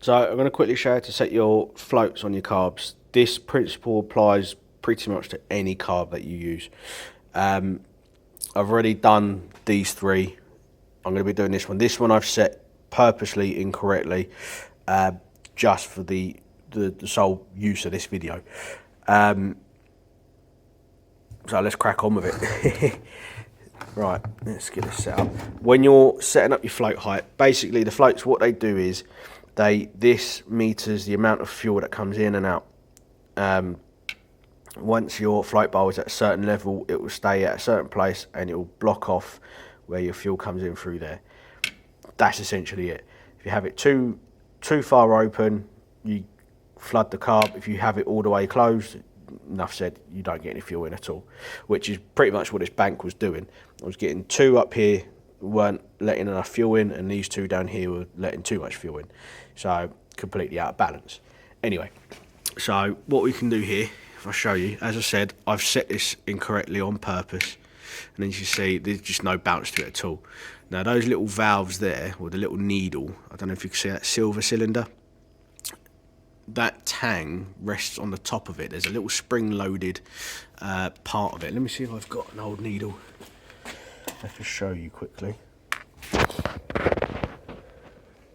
So I'm going to quickly show you how to set your floats on your carbs. This principle applies pretty much to any carb that you use. I've already done these three. I'm going to be doing this one. This one I've set purposely incorrectly, just for the sole use of this video. So let's crack on with it. Right, let's get this set up. When you're setting up your float height, basically the floats, what they do is this meters the amount of fuel that comes in and out. Once your float bowl is at a certain level, it will stay at a certain place and it will block off where your fuel comes in through there. That's essentially it. If you have it too far open, you flood the carb. If you have it all the way closed, enough said, you don't get any fuel in at all, which is pretty much what this bank was doing. I was getting two up here, weren't letting enough fuel in, and these two down here were letting too much fuel in. So completely out of balance. Anyway, so what we can do here, if I show you, as I said, I've set this incorrectly on purpose, and then you see there's just no bounce to it at all. Now those little valves there, or the little needle, I don't know if you can see that silver cylinder, that tang rests on the top of it. There's a little spring-loaded part of it. Let me see if I've got an old needle. I can show you quickly.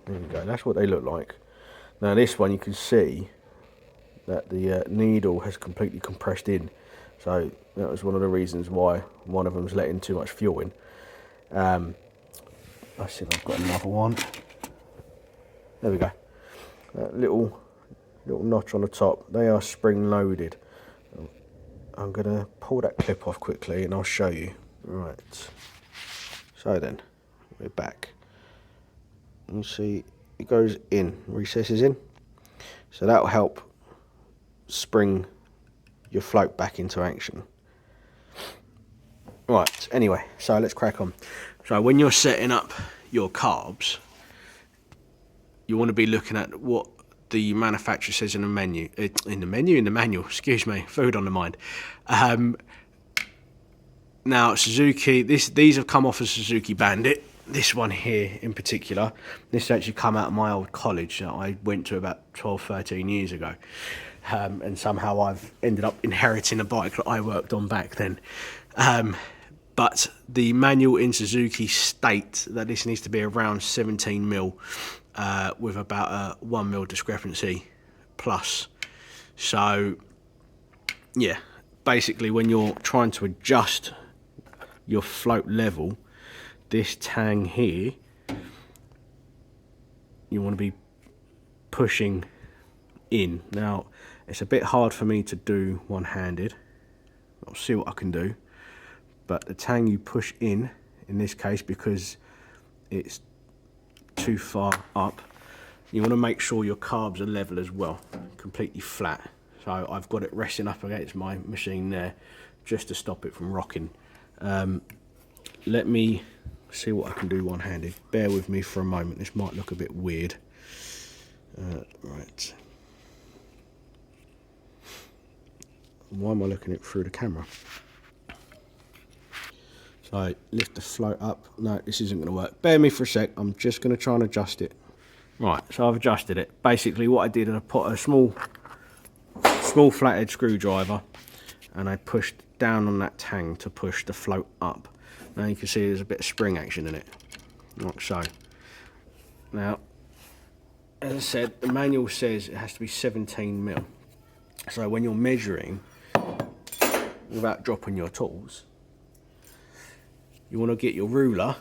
There we go, that's what they look like. Now this one, you can see that the needle has completely compressed in. So that was one of the reasons why one of them's letting too much fuel in. I think I've got another one. There we go. That little notch on the top, they are spring loaded. I'm gonna pull that clip off quickly and I'll show you. Right, so then we're back. You see it goes in, recesses in, so that will help spring your float back into action. Right, anyway, so let's crack on. So when you're setting up your carbs, you want to be looking at what the manufacturer says in the menu, in the manual, excuse me, food on the mind. Now Suzuki, these have come off a Suzuki Bandit. This one here in particular, this actually come out of my old college that I went to about 12-13 years ago, and somehow I've ended up inheriting a bike that I worked on back then. But the manual in Suzuki states that this needs to be around 17 mil, with about a 1 mil discrepancy plus. So yeah, basically when you're trying to adjust your float level, this tang here, you want to be pushing in. Now it's a bit hard for me to do one-handed. I'll see what I can do, but the tang you push in this case, because it's too far up, you want to make sure your carbs are level as well, completely flat. So I've got it resting up against my machine there just to stop it from rocking. Let me see what I can do one-handed. Bear with me for a moment, this might look a bit weird. Right, why am I looking at it through the camera? So lift the float up. No, this isn't going to work. Bear with me for a sec, I'm just going to try and adjust it. Right, so I've adjusted it. Basically what I did is I put a small flathead screwdriver and I pushed down on that tang to push the float up. Now you can see there's a bit of spring action in it, like so. Now, as I said, the manual says it has to be 17 mil. So when you're measuring, without dropping your tools, you want to get your ruler.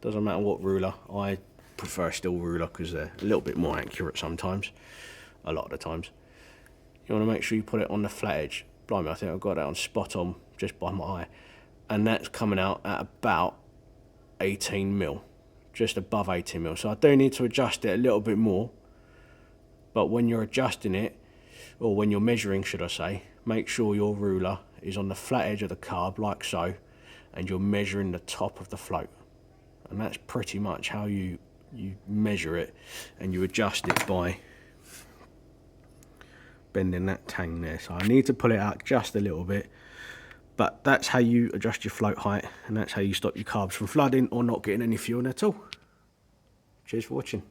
Doesn't matter what ruler, I prefer a steel ruler because they're a little bit more accurate sometimes, a lot of the times. You want to make sure you put it on the flat edge. Blimey, I think I've got that on spot on just by my eye. And that's coming out at about 18 mil, just above 18 mil. So I do need to adjust it a little bit more, but when you're adjusting it, or when you're measuring should I say, make sure your ruler is on the flat edge of the carb like so, and you're measuring the top of the float. And that's pretty much how you measure it, and you adjust it by bending that tang there. So I need to pull it out just a little bit, but that's how you adjust your float height, and that's how you stop your carbs from flooding or not getting any fuel at all. Cheers for watching.